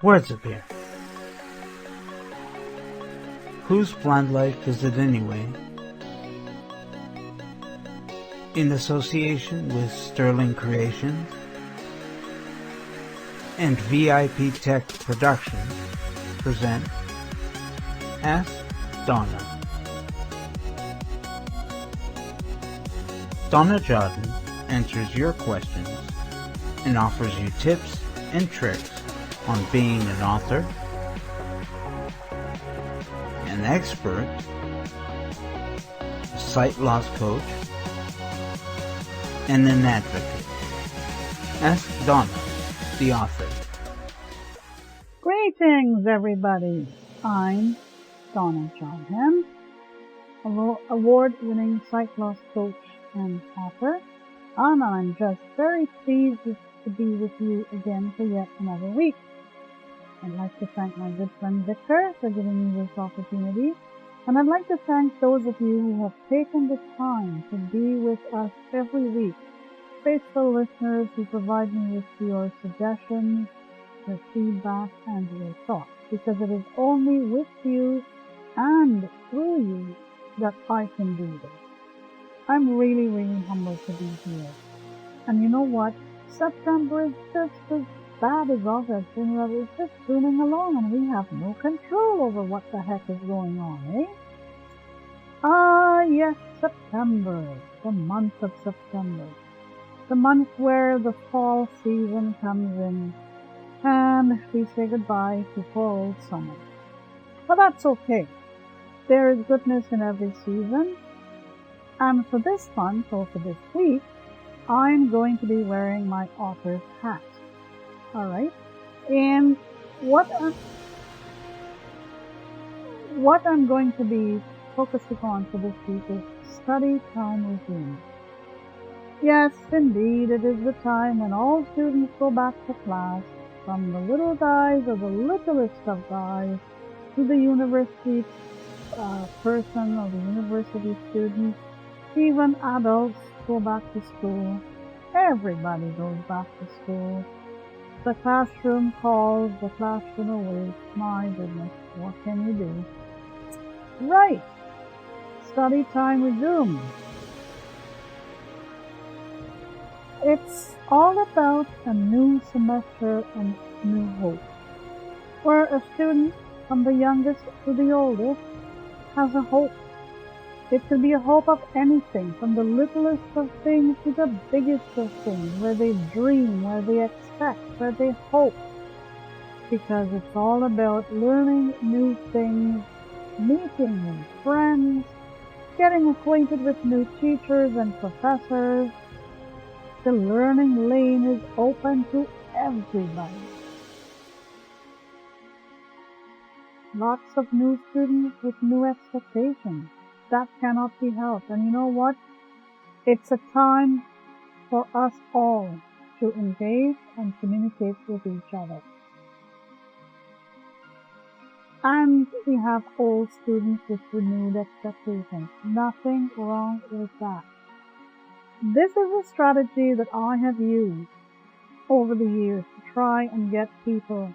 Words appear. Whose plant life is it anyway? In association with Sterling Creations and VIP Tech Productions present Ask Donna. Donna Jodhan answers your questions and offers you tips and tricks on being an author, an expert, a sight loss coach, and an advocate. Ask Donna, the author. Greetings, everybody. I'm Donna Jodhan, award-winning sight loss coach and author, and I'm just very pleased to be with you again for yet another week. I'd like to thank my good friend Victor for giving me this opportunity, and I'd like to thank those of you who have taken the time to be with us every week, faithful listeners who provide me with your suggestions, your feedback, and your thoughts, because it is only with you and through you that I can do this. I'm really, really humbled to be here. And you know what? September is just as bad as August, and it's just zooming along, and we have no control over what the heck is going on, eh? Ah, yes, September, the month of September, the month where the fall season comes in, and we say goodbye to poor old summer. But that's okay. There is goodness in every season, and for this month, or for this week, I'm going to be wearing my author's hat. Alright? And what I'm going to be focusing on for this week is study time routine. Yes, indeed, it is the time when all students go back to class, from the little guys or the littlest of guys to the university person or the university student. Even adults go back to school. Everybody goes back to school. The classroom calls, the classroom awaits. My goodness, what can you do? Right. Study time resumes. It's all about a new semester and new hope, where a student, from the youngest to the oldest, has a hope. It could be a hope of anything, from the littlest of things to the biggest of things, where they dream, where they expect, where they hope. Because it's all about learning new things, meeting new friends, getting acquainted with new teachers and professors. The learning lane is open to everybody. Lots of new students with new expectations. That cannot be helped. And you know what? It's a time for us all to engage and communicate with each other. And we have old students with renewed expectations. Nothing wrong with that. This is a strategy that I have used over the years to try and get people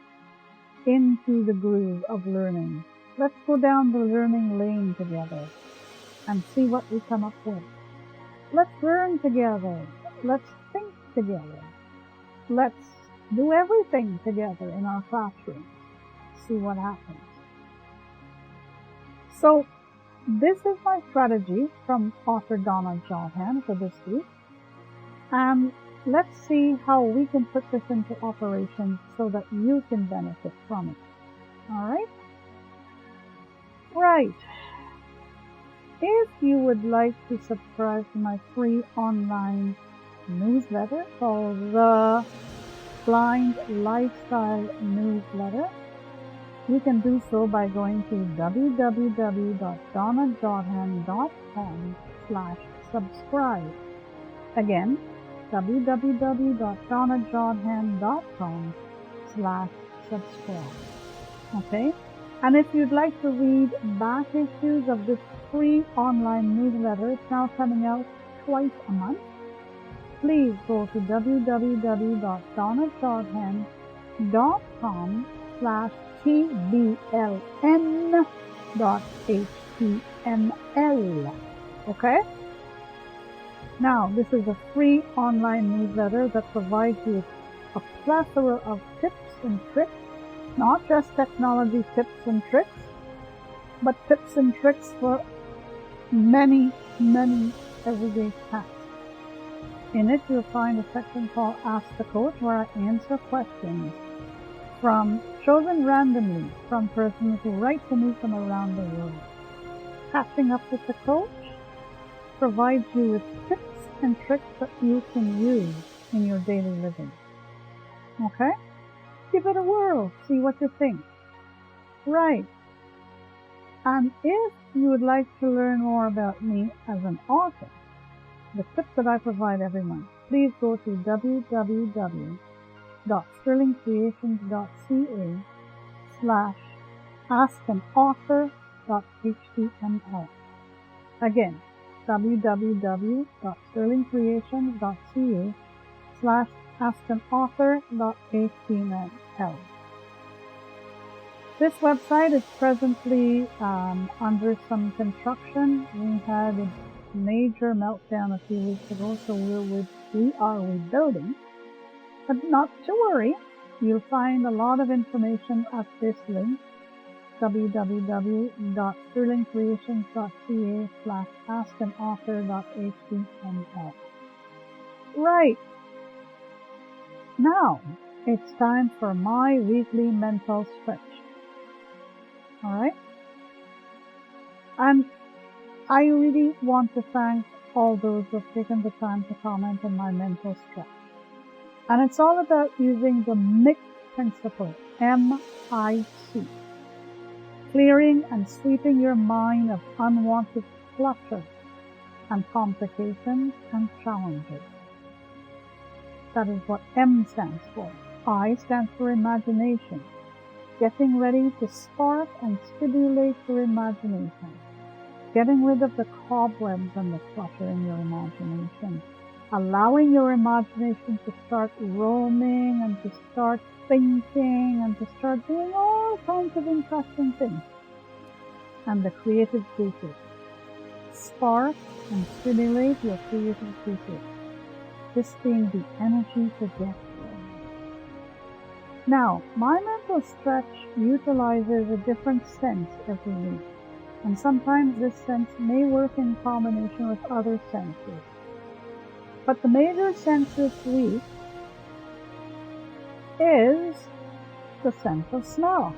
into the groove of learning. Let's go down the learning lane together and see what we come up with. Let's learn together. Let's think together. Let's do everything together in our classroom. See what happens. So, this is my strategy from author Donna Jodhan for this week. And let's see how we can put this into operation so that you can benefit from it. Alright? Right. If you would like to subscribe to my free online newsletter called the Blind Lifestyle Newsletter, you can do so by going to www.donnajodhan.com/subscribe. Again, www.donnajodhan.com/subscribe. Okay? And if you'd like to read back issues of this free online newsletter, it's now coming out twice a month, please go to www.donnajodhan.com tbln.html. Okay? Now, this is a free online newsletter that provides you with a plethora of tips and tricks, not just technology tips and tricks, but tips and tricks for many, many everyday tasks. In it, you'll find a section called Ask the Coach, where I answer questions chosen randomly from persons who write to me from around the world. Catching Up with the Coach provides you with tips and tricks that you can use in your daily living. Okay? Give it a whirl. See what you think. Right. And if you would like to learn more about me as an author, the tips that I provide every month, please go to www.sterlingcreations.ca/askanauthor.html. Again, www.sterlingcreations.ca/askanauthor.html. This website is presently under some construction. We had a major meltdown a few weeks ago, so we are rebuilding. But not to worry, you'll find a lot of information at this link, www.sterlingcreations.ca/askanauthor.html. Right. Now, it's time for my weekly mental stretch. Alright? And I really want to thank all those who have taken the time to comment on my mental stretch. And it's all about using the MIC principle, M-I-C. Clearing and sweeping your mind of unwanted clutter and complications and challenges. That is what M stands for. I stands for imagination. Getting ready to spark and stimulate your imagination. Getting rid of the cobwebs and the clutter in your imagination. Allowing your imagination to start roaming and to start thinking and to start doing all kinds of interesting things. And the creative juices. Spark and stimulate your creative juices. This being the energy to get. Now, my mental stretch utilizes a different sense every week, and sometimes this sense may work in combination with other senses. But the major sense this week is the sense of smell.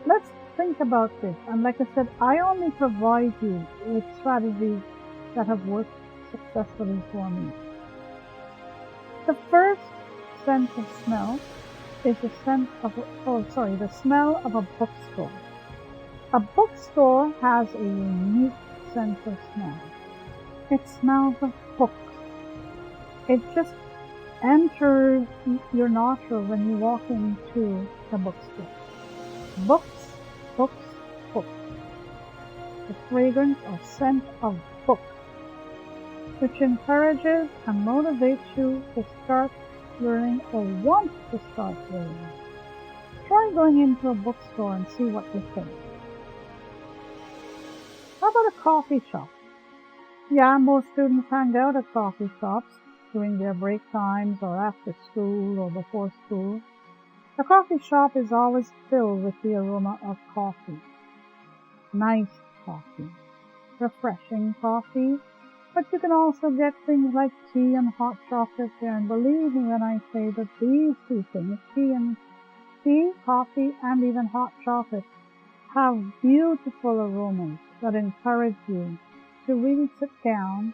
Let's think about this, and like I said, I only provide you with strategies that have worked successfully for me. The first sense of smell is the smell of a bookstore. A bookstore has a unique sense of smell. It smells of books. It just enters your nostrils when you walk into the bookstore. Books, books, books. The fragrance or scent of books, which encourages and motivates you to start learning or want to start learning. Try going into a bookstore and see what you think. How about a coffee shop? Yeah, most students hang out at coffee shops during their break times or after school or before school. A coffee shop is always filled with the aroma of coffee. Nice coffee. Refreshing coffee. But you can also get things like tea and hot chocolate there. And believe me when I say that these two things, tea, coffee, and even hot chocolate, have beautiful aromas that encourage you to really sit down,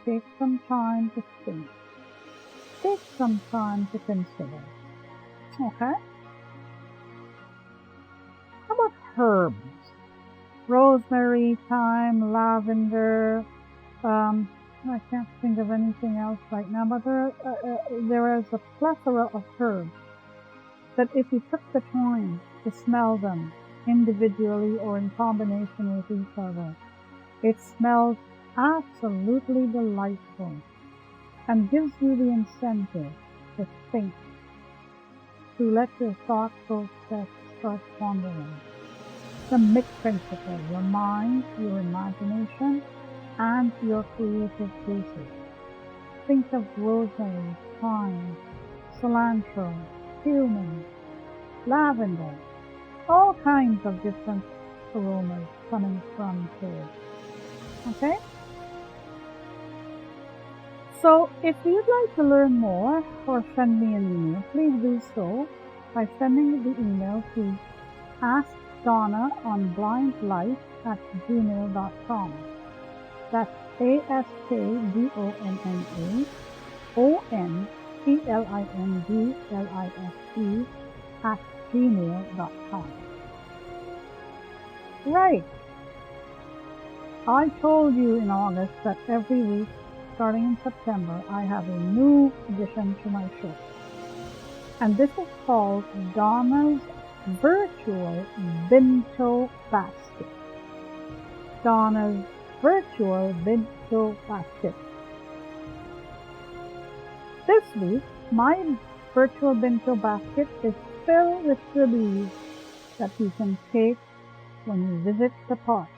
take some time to think, take some time to consider. Okay? How about herbs? Rosemary, thyme, lavender. I can't think of anything else right now, but there is a plethora of herbs that if you took the time to smell them individually or in combination with each other, it smells absolutely delightful and gives you the incentive to think. to let your thought process start wandering. The MIC principle, your mind, your imagination, and your creative juices. Think of rosemary, thyme, cilantro, cumin, lavender, all kinds of different aromas coming from here. Okay? So if you'd like to learn more or send me an email, please do so by sending the email to askdonnaonblindlife@gmail.com. That's askdonnaonblindlife@gmail.com. Right. I told you in August that every week, starting in September, I have a new addition to my show. And this is called Donna's Virtual Bento Basket. Donna's Virtual Bento Basket. This week, my virtual bento basket is filled with goodies that you can take when you visit the park.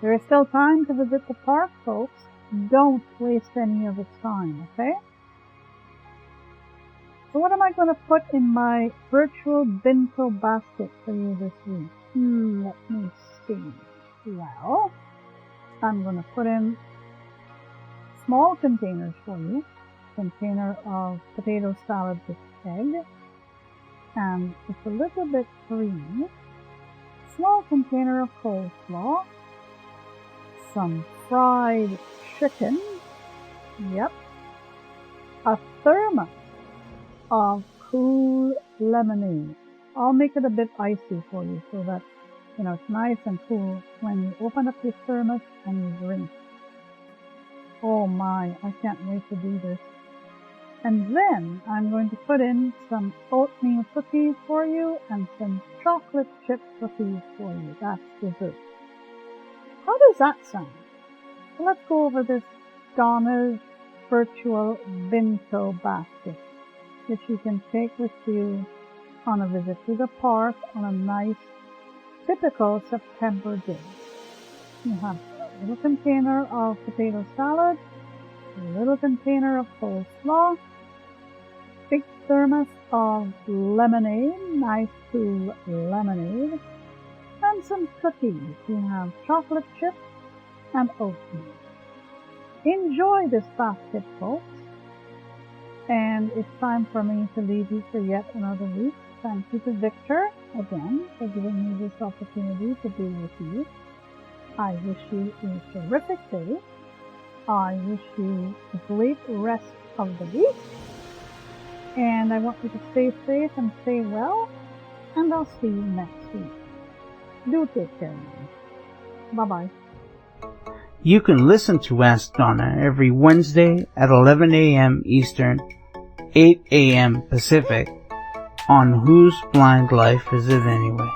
There is still time to visit the park, folks. Don't waste any of its time, okay? So what am I going to put in my virtual bento basket for you this week? Let me see. Well, I'm going to put in small containers for you. Container of potato salad with egg, and it's a little bit creamy. Small container of coleslaw, some fried chicken, yep, a thermos of cool lemonade. I'll make it a bit icy for you so that, it's nice and cool when you open up your thermos and you drink. Oh my, I can't wait to do this. And then I'm going to put in some oatmeal cookies for you and some chocolate chip cookies for you. That's dessert. How does that sound? So let's go over this Donna's Virtual Bento Basket, which you can take with you on a visit to the park on a nice, typical September day. You have a little container of potato salad, a little container of coleslaw, big thermos of lemonade, nice cool lemonade, and some cookies. You have chocolate chips and oatmeal. Enjoy this basket, folks. And it's time for me to leave you for yet another week. Thank you to Victor again for giving me this opportunity to be with you. I wish you a terrific day. I wish you a great rest of the week. And I want you to stay safe and stay well. And I'll see you next week. Do take care now. Bye-bye. You can listen to Ask Donna every Wednesday at 11 a.m. Eastern, 8 a.m. Pacific on Whose Blind Life Is It Anyway?